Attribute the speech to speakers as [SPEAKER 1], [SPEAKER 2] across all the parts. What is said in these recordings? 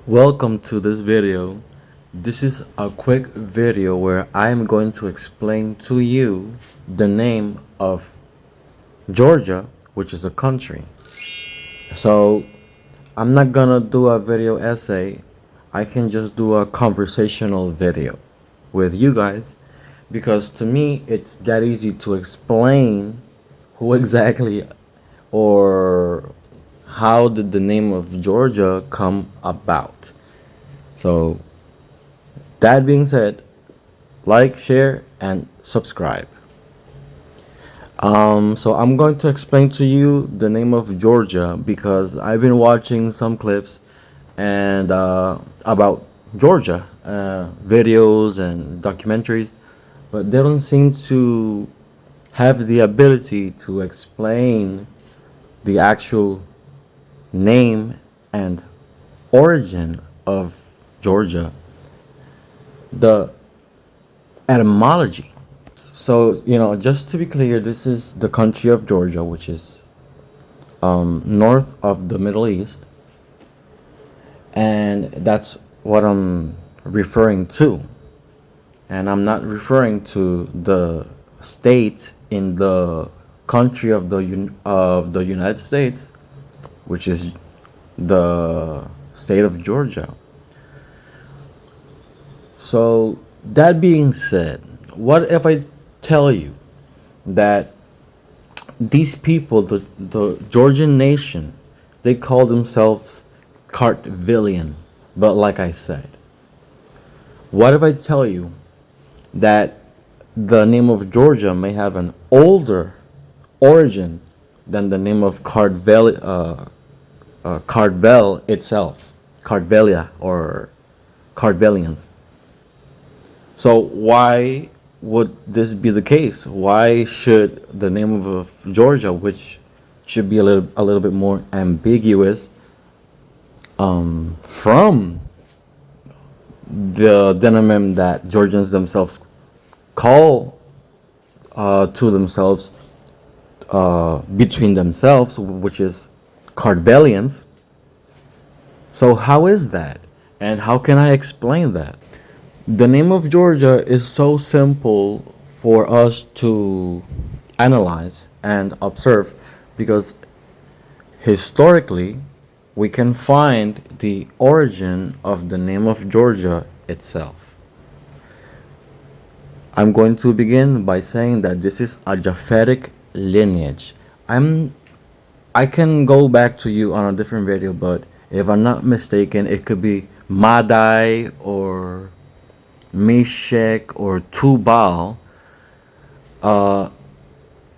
[SPEAKER 1] Welcome to this video. This is a quick video where I am going to explain to you the name of Georgia, which is a country. So I'm not gonna do a video essay. I can just do a conversational video with you guys because to me it's that easy to explain who exactly or how did the name of Georgia come about. So that being said, like, share, and subscribe. So I'm going to explain to you the name of Georgia because I've been watching some clips and about Georgia videos and documentaries, but they don't seem to have the ability to explain the actual name and origin of Georgia, the etymology. So, just to be clear, this is the country of Georgia, which is north of the Middle East, and that's what I'm referring to. And I'm not referring to the state in the country of the United States, which is the state of Georgia. So that being said, what if I tell you that these people, the Georgian nation, they call themselves Kartvelian? But like I said, what if I tell you that the name of Georgia may have an older origin than the name of Kartvel itself, Kartvelia or Kartvelians? So why would this be the case? Why should the name of Georgia, which should be a little bit more ambiguous, from the denonym that Georgians themselves call to themselves between themselves, which is Kartvelians? So how is that, and how can I explain that? The name of Georgia is so simple for us to analyze and observe because historically we can find the origin of the name of Georgia itself. I'm going to begin by saying that this is a Japhetic lineage. I can go back to you on a different video, but if I'm not mistaken, it could be Madai or Meshech or Tubal,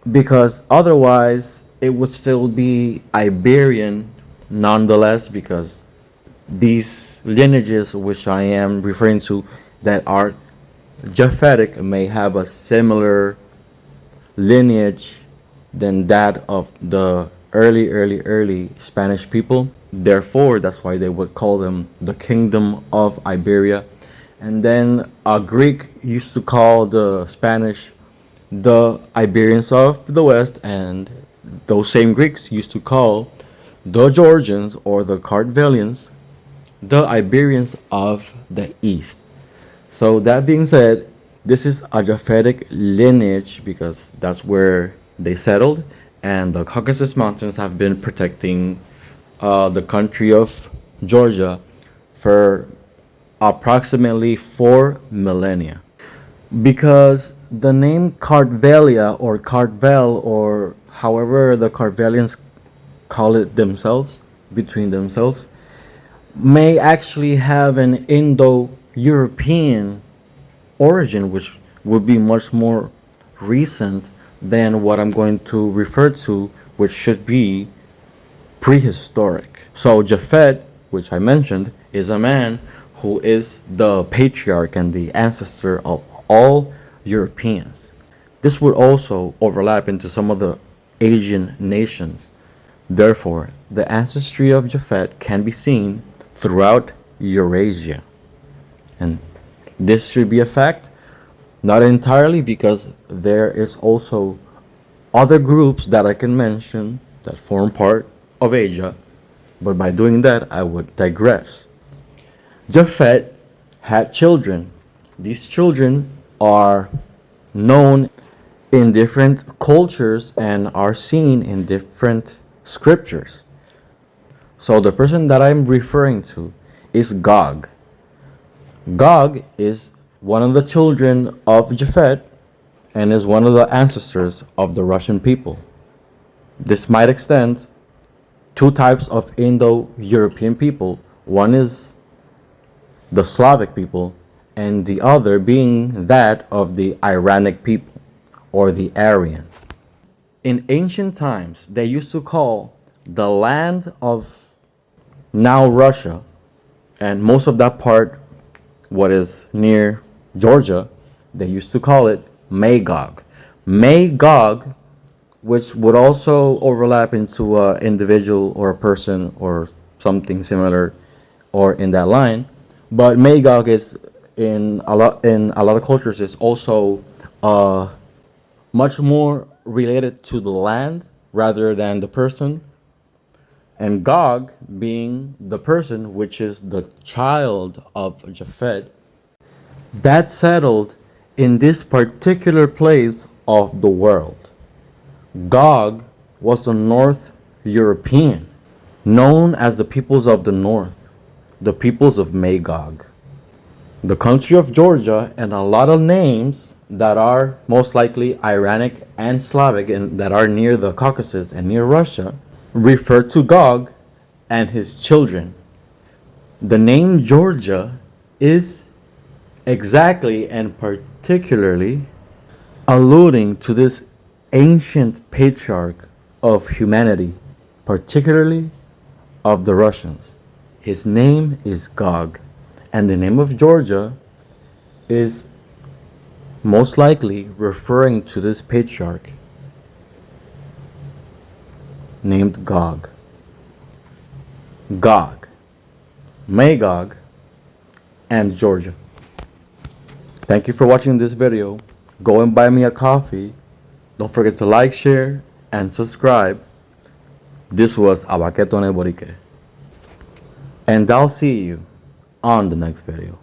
[SPEAKER 1] because otherwise it would still be Iberian nonetheless, because these lineages which I am referring to that are Japhetic may have a similar lineage than that of the early Spanish people. Therefore, that's why they would call them the Kingdom of Iberia. And then a Greek used to call the Spanish the Iberians of the West, and those same Greeks used to call the Georgians or the Kartvelians the Iberians of the East. So that being said, this is a Japhetic lineage because that's where they settled, and the Caucasus Mountains have been protecting the country of Georgia for approximately 4 millennia. Because the name Kartvelia or Kartvel, or however the Kartvelians call it themselves, between themselves, may actually have an Indo-European origin, which would be much more recent than what I'm going to refer to, which should be prehistoric. So Japhet, which I mentioned, is a man who is the patriarch and the ancestor of all Europeans. This would also overlap into some of the Asian nations. Therefore, the ancestry of Japhet can be seen throughout Eurasia. And this should be a fact, not entirely, because there is also other groups that I can mention that form part of Asia, but by doing that, I would digress. Japhet had children. These children are known in different cultures and are seen in different scriptures. So the person that I'm referring to is Gog. Gog is one of the children of Japhet and is one of the ancestors of the Russian people. This might extend two types of Indo-European people. One is the Slavic people, and the other being that of the Iranic people or the Aryan. In ancient times, they used to call the land of now Russia and most of that part, what is near Georgia, they used to call it Magog. Magog, which would also overlap into an individual or a person or something similar or in that line. But Magog is in a lot of cultures is also much more related to the land rather than the person. And Gog being the person, which is the child of Japhet, that settled in this particular place of the world. Gog was a North European, known as the peoples of the North, the peoples of Magog. The country of Georgia and a lot of names that are most likely Iranic and Slavic and that are near the Caucasus and near Russia refer to Gog and his children. The name Georgia is exactly and particularly alluding to this ancient patriarch of humanity, particularly of the Russians. His name is Gog, and the name of Georgia is most likely referring to this patriarch named Gog. Gog, Magog, and Georgia. Thank you for watching this video. Go and buy me a coffee. Don't forget to like, share, and subscribe. This was Abaquetone Borique. And I'll see you on the next video.